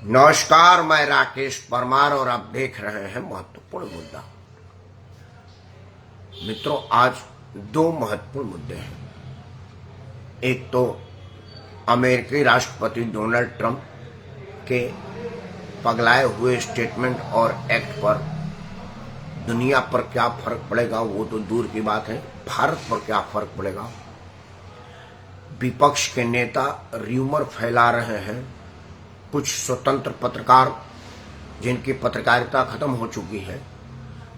नमस्कार, मैं राकेश परमार और आप देख रहे हैं महत्वपूर्ण मुद्दा। मित्रों, आज दो महत्वपूर्ण मुद्दे हैं। एक तो अमेरिकी राष्ट्रपति डोनाल्ड ट्रंप के पगलाए हुए स्टेटमेंट और एक्ट पर दुनिया पर क्या फर्क पड़ेगा वो तो दूर की बात है, भारत पर क्या फर्क पड़ेगा। विपक्ष के नेता र्यूमर फैला रहे हैं। कुछ स्वतंत्र पत्रकार जिनकी पत्रकारिता खत्म हो चुकी है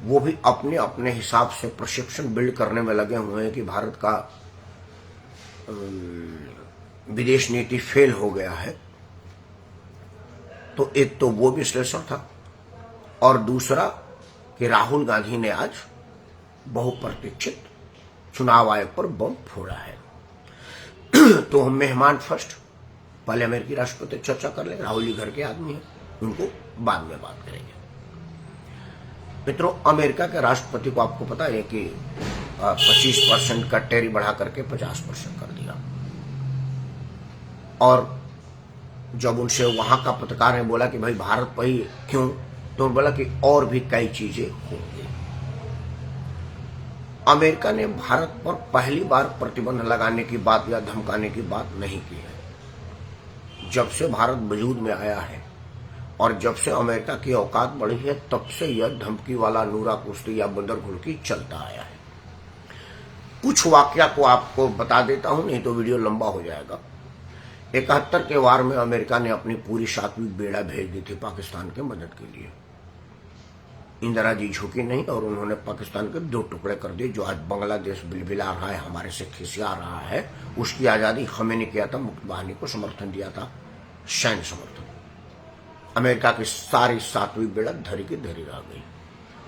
वो भी अपने अपने हिसाब से परसेप्शन बिल्ड करने में लगे हुए हैं कि भारत का विदेश नीति फेल हो गया है। तो एक तो वो विश्लेषण था और दूसरा कि राहुल गांधी ने आज बहुप्रतीक्षित चुनाव आयोग पर बम फोड़ा है। तो हम मेहमान फर्स्ट, पहले अमेरिकी राष्ट्रपति चर्चा कर लेंगे। राहुल जी घर के आदमी हैं, उनको बाद में बात करेंगे। मित्रों, अमेरिका के राष्ट्रपति को आपको पता है कि 25% का टैरिफ बढ़ा करके 50% कर दिया। और जब उनसे वहां का पत्रकार ने बोला कि भाई भारत पर ही क्यों, तो बोला कि और भी कई चीजें होंगी। अमेरिका ने भारत पर पहली बार प्रतिबंध लगाने की बात या धमकाने की बात नहीं की है। जब से भारत वजूद में आया है और जब से अमेरिका की औकात बढ़ी है तब से यह धमकी वाला नूरा कुश्ती या बंदर घुड़की चलता आया है। कुछ वाकया को आपको बता देता हूं, नहीं तो वीडियो लंबा हो जाएगा। 71 के वार में अमेरिका ने अपनी पूरी 7वीं बेड़ा भेज दी थी पाकिस्तान के मदद के लिए। इंदिरा जी झुकी नहीं और उन्होंने पाकिस्तान के 2 टुकड़े कर दिए। जो आज बांग्लादेश बिलबिला रहा है, हमारे से खिसिया रहा है, उसकी आजादी खमेनी किया था, मुक्त बाहिनी को समर्थन दिया था, सैन्य समर्थन। अमेरिका की सारी 7वीं बेड़ा धरी की धरी रह गई।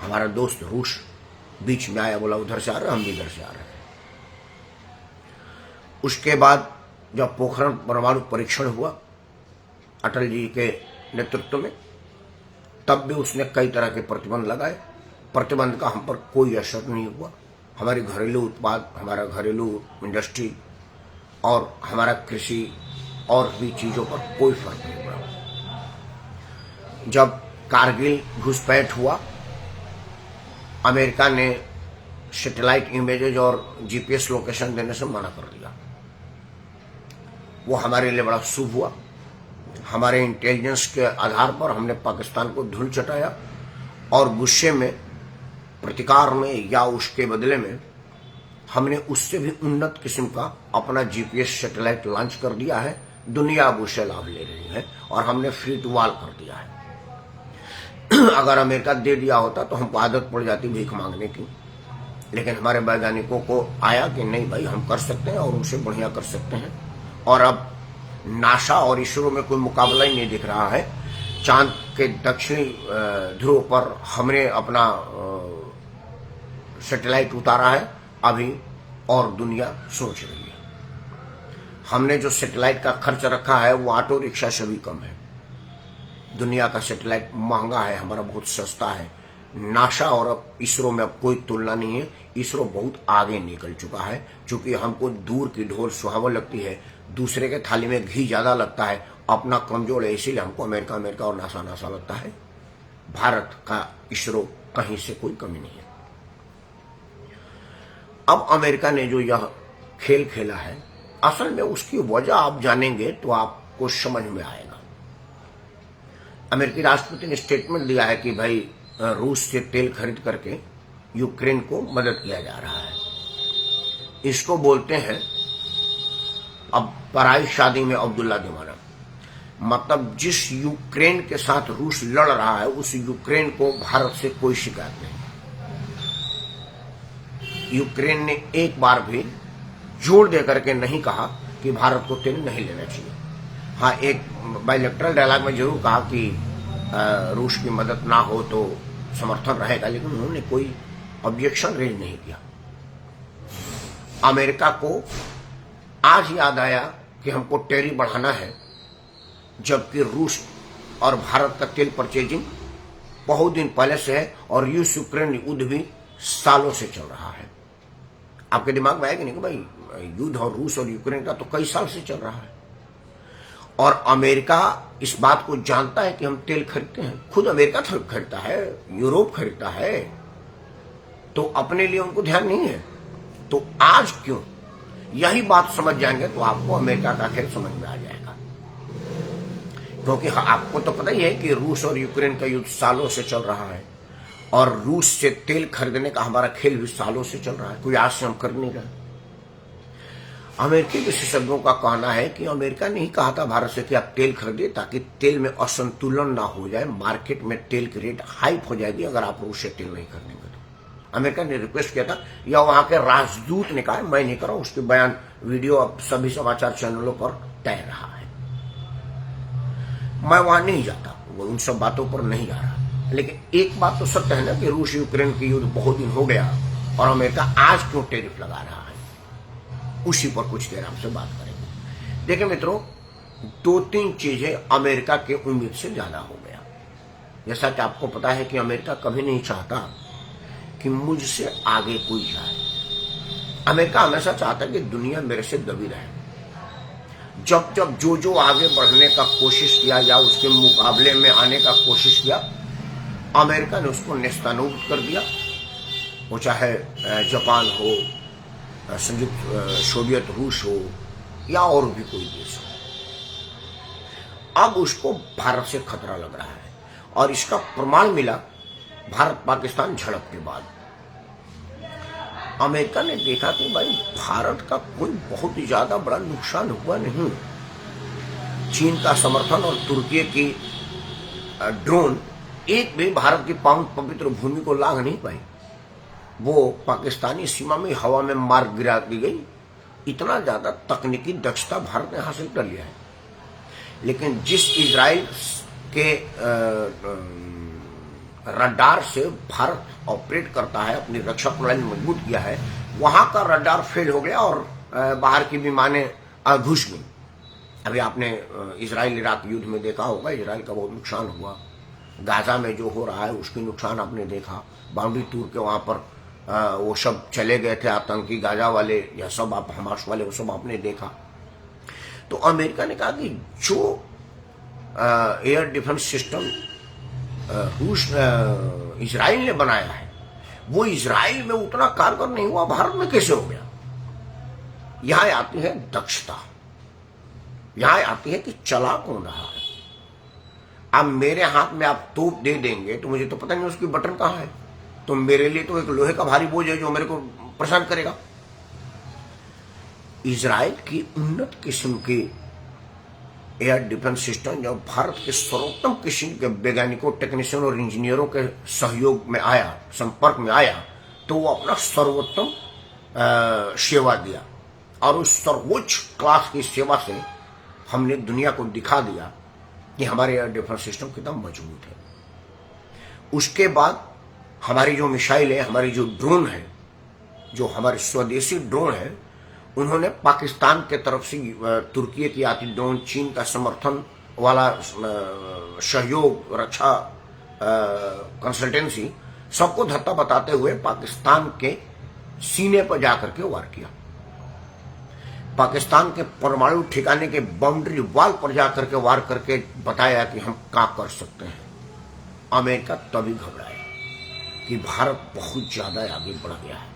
हमारा दोस्त रूस बीच में आया, बोला उधर से आ रहे, हम भी इधर से आ रहे हैं। उसके बाद जब पोखरण परमाणु परीक्षण हुआ अटल जी के नेतृत्व में, तब भी उसने कई तरह के प्रतिबंध लगाए। प्रतिबंध का हम पर कोई असर नहीं हुआ। हमारे घरेलू उत्पाद, हमारा घरेलू इंडस्ट्री और हमारा कृषि और भी चीजों पर कोई फर्क नहीं पड़ा। जब कारगिल घुसपैठ हुआ, अमेरिका ने सैटेलाइट इमेजेज और जीपीएस लोकेशन देने से मना कर दिया। वो हमारे लिए बड़ा शुभ हुआ। हमारे इंटेलिजेंस के आधार पर हमने पाकिस्तान को धूल चटाया और गुस्से में, प्रतिकार में या उसके बदले में हमने उससे भी उन्नत किस्म का अपना जीपीएस सैटेलाइट लॉन्च कर दिया है। दुनिया अब उससे लाभ ले रही है और हमने फ्री टू वॉल कर दिया है। अगर अमेरिका दे दिया होता तो हमको आदत पड़ जाती भीख मांगने की, लेकिन हमारे वैज्ञानिकों को आया कि नहीं भाई, हम कर सकते हैं और उनसे बढ़िया कर सकते हैं। और अब नासा और इसरो में कोई मुकाबला ही नहीं दिख रहा है। चांद के दक्षिणी ध्रुव पर हमने अपना सैटेलाइट उतारा है अभी और दुनिया सोच रही है। हमने जो सैटेलाइट का खर्च रखा है वो ऑटो रिक्शा से भी कम है। दुनिया का सैटेलाइट महंगा है, हमारा बहुत सस्ता है। नासा और अब इसरो में अब कोई तुलना नहीं है। इसरो बहुत आगे निकल चुका है। चूंकि हमको दूर की ढोल सुहावल लगती है, दूसरे के थाली में घी ज्यादा लगता है, अपना कमजोर है, इसीलिए हमको अमेरिका अमेरिका और नासा नासा लगता है। भारत का इसरो कहीं से कोई कमी नहीं है। अब अमेरिका ने जो यह खेल खेला है, असल में उसकी वजह आप जानेंगे तो आपको समझ में आएगा। अमेरिकी राष्ट्रपति ने स्टेटमेंट दिया है कि भाई रूस से तेल खरीद करके यूक्रेन को मदद किया जा रहा है। इसको बोलते हैं अब पराई शादी में अब्दुल्ला दीवाना। मतलब जिस यूक्रेन के साथ रूस लड़ रहा है उस यूक्रेन को भारत से कोई शिकायत नहीं। यूक्रेन ने एक बार भी जोर देकर के नहीं कहा कि भारत को तेल नहीं लेना चाहिए। हाँ, एक बायलैटरल डायलॉग में जरूर कहा कि रूस की मदद ना हो तो समर्थन रहेगा, लेकिन उन्होंने कोई ऑब्जेक्शन रेज नहीं किया। अमेरिका को आज याद आया कि हमको टैरिफ बढ़ाना है, जबकि रूस और भारत का तेल परचेजिंग बहुत दिन पहले से है और रूस यूक्रेन युद्ध भी सालों से चल रहा है। आपके दिमाग में आएगा नहीं कि भाई युद्ध और रूस और यूक्रेन का तो कई साल से चल रहा है। और अमेरिका इस बात को जानता है कि हम तेल खरीदते हैं, खुद अमेरिका खरीदता है, यूरोप खरीदता है, तो अपने लिए उनको ध्यान नहीं है। तो आज क्यों, यही बात समझ जाएंगे तो आपको अमेरिका का खेल समझ में आ जाएगा। क्योंकि आपको तो पता ही है कि रूस और यूक्रेन का युद्ध सालों से चल रहा है और रूस से तेल खरीदने का हमारा खेल भी सालों से चल रहा है, कोई आज से हम कर नहीं रहे। अमेरिकी विशेषज्ञों का कहना है कि अमेरिका ने ही कहा था भारत से कि आप तेल खरीदिए ताकि तेल में असंतुलन ना हो जाए, मार्केट में तेल की रेट हाइप हो जाएगी अगर आप रूस से तेल नहीं खरीदेंगे तो। अमेरिका ने रिक्वेस्ट किया था, या वहां के राजदूत ने कहा, मैं नहीं कर रहा हूं, उसके बयान वीडियो अब सभी समाचार चैनलों पर तय रहा है। मैं वहां नहीं जाता, वो उन सब बातों पर नहीं जा रहा, लेकिन एक बात तो सत्य है ना कि रूस यूक्रेन की युद्ध बहुत दिन हो गया और अमेरिका आज क्यों टैरिफ लगा रहा है, उसी पर कुछ देर आपसे बात करेंगे। देखिए मित्रों, 2-3 चीजें अमेरिका के उम्मीद से ज्यादा हो गया। जैसा कि आपको पता है कि अमेरिका कभी नहीं चाहता कि मुझसे आगे कोई जाए। अमेरिका हमेशा चाहता है कि दुनिया मेरे से दबी रहे। जब जब जो आगे बढ़ने का कोशिश किया या उसके मुकाबले में आने का कोशिश किया, अमेरिका ने उसको नेस्तनाबूद कर दिया। वो चाहे जापान हो, संयुक्त सोवियत रूस हो या और भी कोई देश हो। अब उसको भारत से खतरा लग रहा है और इसका प्रमाण मिला भारत पाकिस्तान झड़प के बाद। अमेरिका ने देखा कि भाई भारत का कोई बहुत ही ज्यादा बड़ा नुकसान हुआ नहीं। चीन का समर्थन और तुर्की की ड्रोन एक भी भारत की पावन पवित्र भूमि को लांघ नहीं पाई। वो पाकिस्तानी सीमा में हवा में मार गिरा दी गई। इतना ज्यादा तकनीकी दक्षता भारत ने हासिल कर लिया है। लेकिन जिस इजराइल के रडार से भारत ऑपरेट करता है, अपनी रक्षा प्रणाली मजबूत किया है, वहां का रडार फेल हो गया और बाहर की विमानें घुस गई। अभी आपने इजराइल इराक युद्ध में देखा होगा, इजराइल का बहुत नुकसान हुआ। गाजा में जो हो रहा है उसकी नुकसान आपने देखा। बाउंड्री टूर के वहां पर वो सब चले गए थे आतंकी, गाजा वाले या सब आप हमास वाले, वो सब आपने देखा। तो अमेरिका ने कहा कि जो एयर डिफेंस सिस्टम रूस इजराइल ने बनाया है वो इजराइल में उतना कारगर नहीं हुआ, भारत में कैसे हो गया। यहां आती है दक्षता, यहां आती है कि चला कौन रहा है। अब मेरे हाथ में आप तोप दे देंगे तो मुझे तो पता नहीं उसकी बटन कहां है, तो मेरे लिए तो एक लोहे का भारी बोझ है जो मेरे को परेशान करेगा। इजराइल की उन्नत किस्म की एयर डिफेंस सिस्टम जब भारत के सर्वोत्तम किस्म के वैज्ञानिकों, टेक्नीशियन और इंजीनियरों के सहयोग में आया, संपर्क में आया, तो वो अपना सर्वोत्तम सेवा दिया और उस सर्वोच्च क्लास की सेवा से हमने दुनिया को दिखा दिया कि हमारे एयर डिफेंस सिस्टम कितना मजबूत है। उसके बाद हमारी जो मिसाइल है, हमारी जो ड्रोन है, जो हमारे स्वदेशी ड्रोन है, उन्होंने पाकिस्तान के तरफ से तुर्की की आती ड्रोन, चीन का समर्थन वाला सहयोग, रक्षा कंसल्टेंसी, सबको धत्ता बताते हुए पाकिस्तान के सीने पर जाकर के वार किया। पाकिस्तान के परमाणु ठिकाने के बाउंड्री वॉल पर जाकर के वार करके बताया कि हम क्या कर सकते हैं। अमेरिका तभी घबराया कि भारत बहुत ज्यादा आगे बढ़ गया है।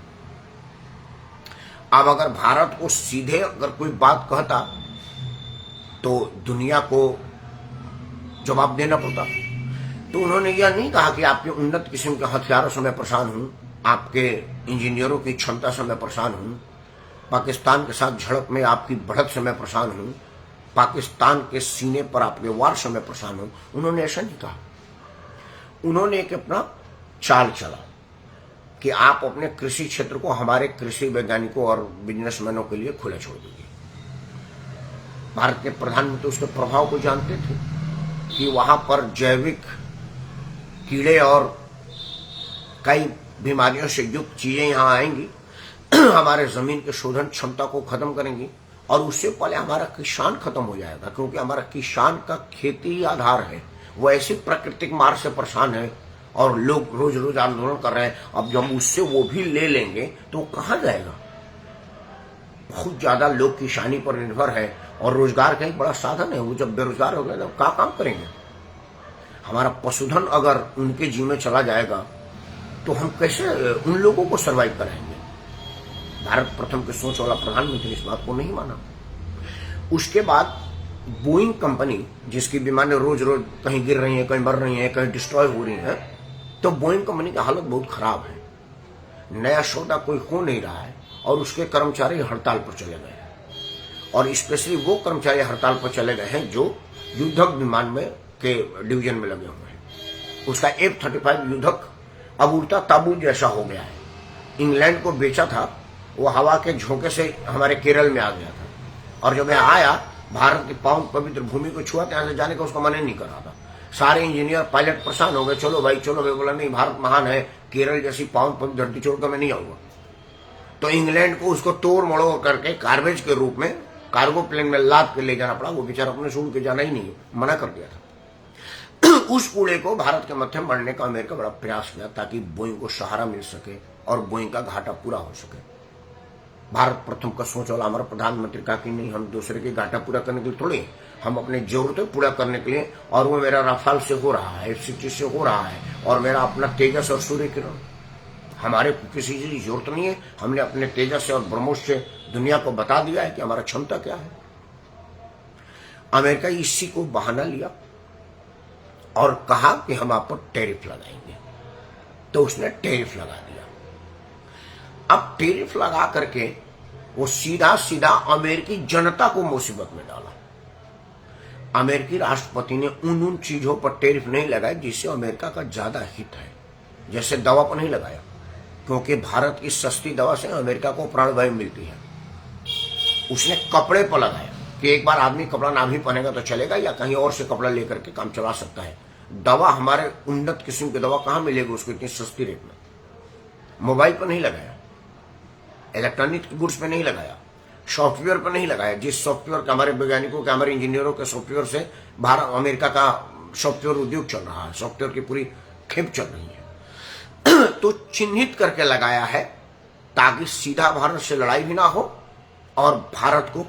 अब अगर भारत को सीधे अगर कोई बात कहता तो दुनिया को जवाब देना पड़ता। तो उन्होंने यह नहीं कहा कि आपके उन्नत किस्म के हथियारों से मैं परेशान हूं, आपके इंजीनियरों की क्षमता से मैं परेशान हूं, पाकिस्तान के साथ झड़प में आपकी बढ़त से मैं परेशान हूं, पाकिस्तान के सीने पर आपके वार से मैं परेशान हूं। उन्होंने ऐसा नहीं कहा। उन्होंने एक अपना चाल चला कि आप अपने कृषि क्षेत्र को हमारे कृषि वैज्ञानिकों और बिजनेसमैनों के लिए खुला छोड़ दीजिए। भारत के प्रधानमंत्री उसके प्रभाव को जानते थे कि वहां पर जैविक कीड़े और कई बीमारियों से युक्त चीजें यहां आएंगी, हमारे जमीन के शोधन क्षमता को खत्म करेंगी और उससे पहले हमारा किसान खत्म हो जाएगा, क्योंकि हमारा किसान का खेती ही आधार है। वो ऐसी प्राकृतिक मार से परेशान है और लोग रोज रोज आंदोलन कर रहे हैं। अब जब उससे वो भी ले लेंगे तो कहां जाएगा। बहुत ज्यादा लोग किसानी पर निर्भर है और रोजगार का एक बड़ा साधन है। वो जब बेरोजगार हो गए तो क्या काम करेंगे? हमारा पशुधन अगर उनके जी में चला जाएगा तो हम कैसे उन लोगों को सर्वाइव कराएंगे? भारत प्रथम की सोच वाला प्रधानमंत्री इस बात को नहीं माना। उसके बाद बोइंग कंपनी, जिसकी विमानें रोज रोज कहीं गिर रही हैं, कहीं मर रही हैं, कहीं डिस्ट्रॉय हो रही हैं, तो बोइंग कंपनी की हालत बहुत खराब है। नया सौदा कोई हो नहीं रहा है और उसके कर्मचारी हड़ताल पर चले गए हैं। और स्पेशली वो कर्मचारी हड़ताल पर चले गए हैं जो युद्धक विमान में के डिवीजन में लगे हुए हैं। उसका F-35 युद्धक अब उड़ता ताबूत जैसा हो गया है। इंग्लैंड को बेचा था, वो हवा के झोंके से हमारे केरल में आ गया था और जब यहाँ आया, भारत की पावन पवित्र भूमि को छुआ, यहाँ से जाने का उसका मन ही नहीं कर रहा था। सारे इंजीनियर पायलट परेशान हो गए, चलो भाई चलो भाई। बोला नहीं, भारत महान है, केरल जैसी पावन पवित्र धरती छोड़कर मैं नहीं आऊंगा। तो इंग्लैंड को उसको तोड़ मड़ोड़ करके गार्बेज के रूप में कार्गो प्लेन में लाद के ले जाना पड़ा। वो बेचारा अपने छोड़ के जाना ही नहीं, मना कर दिया था। उस कूड़े को भारत के मध्य मरने का अमेरिका बड़ा प्रयास किया ताकि बोइंग को सहारा मिल सके और बोइंग का घाटा पूरा हो सके। भारत प्रथम का सोच वाला हमारा प्रधानमंत्री कहा कि नहीं, हम दूसरे के घाटा पूरा करने के लिए थोड़े, हम अपने जरूरतें पूरा करने के लिए, और वो मेरा राफाल से हो रहा है, F-16 से हो रहा है, और मेरा अपना तेजस और सूर्य किरण। हमारे किसी चीज की जरूरत नहीं है। हमने अपने तेजस से और ब्रह्मोस से दुनिया को बता दिया है कि हमारा क्षमता क्या है। अमेरिका इसी को बहाना लिया और कहा कि हम आप पर टैरिफ लगाएंगे, तो उसने टैरिफ लगा दिया। अब टैरिफ लगा करके वो सीधा सीधा अमेरिकी जनता को मुसीबत में डाला। अमेरिकी राष्ट्रपति ने उन चीजों पर टैरिफ नहीं लगाया जिससे अमेरिका का ज्यादा हित है। जैसे दवा पर नहीं लगाया, क्योंकि भारत की सस्ती दवा से अमेरिका को प्राणवायु मिलती है। उसने कपड़े पर लगाया कि एक बार आदमी कपड़ा ना भी पहनेगा तो चलेगा, या कहीं और से कपड़ा लेकर के काम चला सकता है। दवा, हमारे उन्नत किस्म की दवा कहां मिलेगी उसको इतनी सस्ती रेट में? मोबाइल पर नहीं लगाया, इलेक्ट्रॉनिक गुड्स पे नहीं लगाया, सॉफ्टवेयर पर नहीं लगाया। जिस सॉफ्टवेयर का हमारे वैज्ञानिकों के, हमारे इंजीनियरों के सॉफ्टवेयर से भारत अमेरिका का सॉफ्टवेयर उद्योग चल रहा है, सॉफ्टवेयर की पूरी खेप चल रही है। तो चिन्हित करके लगाया है ताकि सीधा भारत से लड़ाई भी ना हो और भारत को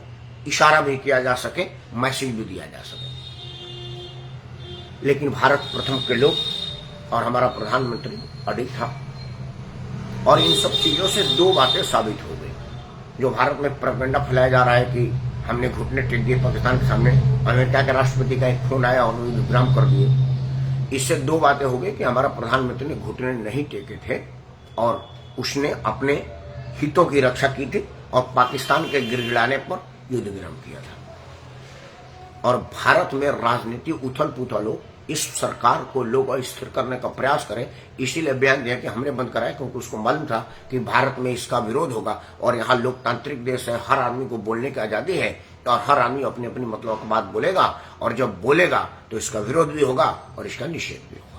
इशारा भी किया जा सके, मैसेज भी दिया जा सके। लेकिन भारत प्रथम के लोग और हमारा प्रधानमंत्री अडिग था और इन सब चीजों से दो बातें साबित हो गई। जो भारत में प्रोपेगेंडा फैलाया जा रहा है कि हमने घुटने टेक दिए पाकिस्तान के सामने, अमेरिका के राष्ट्रपति का एक फोन आया और वो विराम कर दिए। इससे दो बातें हो गई कि हमारा प्रधानमंत्री ने घुटने नहीं टेके थे और उसने अपने हितों की रक्षा की थी और पाकिस्तान के गिड़गिड़ाने पर युद्ध विराम किया था। और भारत में राजनीति उथल पुथल हो, इस सरकार को लोग अस्थिर करने का प्रयास करें, इसीलिए बयान दिया कि हमने बंद कराया, क्योंकि उसको मालूम था कि भारत में इसका विरोध होगा। और यहाँ लोकतांत्रिक देश है, हर आदमी को बोलने की आजादी है और हर आदमी अपनी अपनी मतलब की बात बोलेगा, और जब बोलेगा तो इसका विरोध भी होगा और इसका निषेध भी होगा।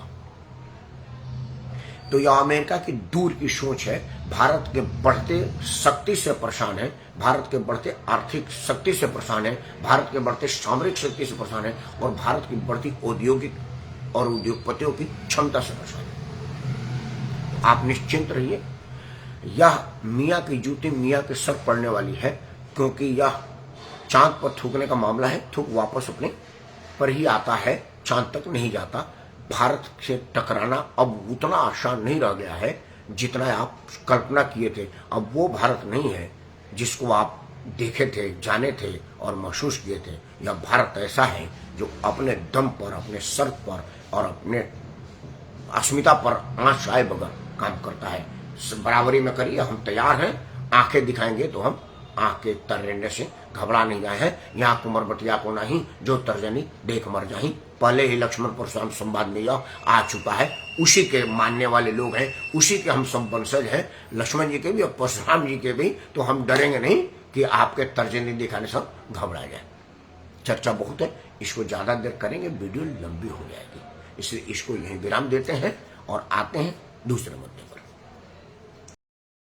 तो यह अमेरिका की दूर की सोच है। भारत के बढ़ते शक्ति से परेशान है, भारत के बढ़ते आर्थिक शक्ति से परेशान है, भारत के बढ़ते सामरिक शक्ति से परेशान है और भारत की बढ़ती औद्योगिक और उद्योगपतियों की क्षमता से परेशान है। आप निश्चिंत रहिए, यह मियाँ की जूती मियाँ के सर पड़ने वाली है, क्योंकि यह चांद पर थूकने का मामला है। थूक वापस अपने पर ही आता है, चांद तक नहीं जाता। भारत से टकराना अब उतना आसान नहीं रह गया है जितना आप कल्पना किए थे। अब वो भारत नहीं है जिसको आप देखे थे, जाने थे और महसूस किए थे। यह भारत ऐसा है जो अपने दम पर, अपने सर पर और अपने अस्मिता पर आंच आए बगैर काम करता है। बराबरी में करिए, हम तैयार हैं। आंखें दिखाएंगे तो हम आंख के तर्रेंडे से घबरा नहीं गए हैं। यहाँ कुंवर बटिया को नहीं, जो तर्जनी देख मर जाही। पहले ही लक्ष्मण परशुराम संवाद में यह आ चुका है। उसी के मानने वाले लोग हैं, उसी के हम सब वंशज हैं, लक्ष्मण जी के भी और परशुराम जी के भी। तो हम डरेंगे नहीं कि आपके तर्जनी दिखाने से घबरा जाए। चर्चा बहुत है, इसको ज्यादा देर करेंगे वीडियो लंबी हो जाएगी, इसलिए इसको यहीं विराम देते हैं और आते हैं दूसरे मुद्दे पर।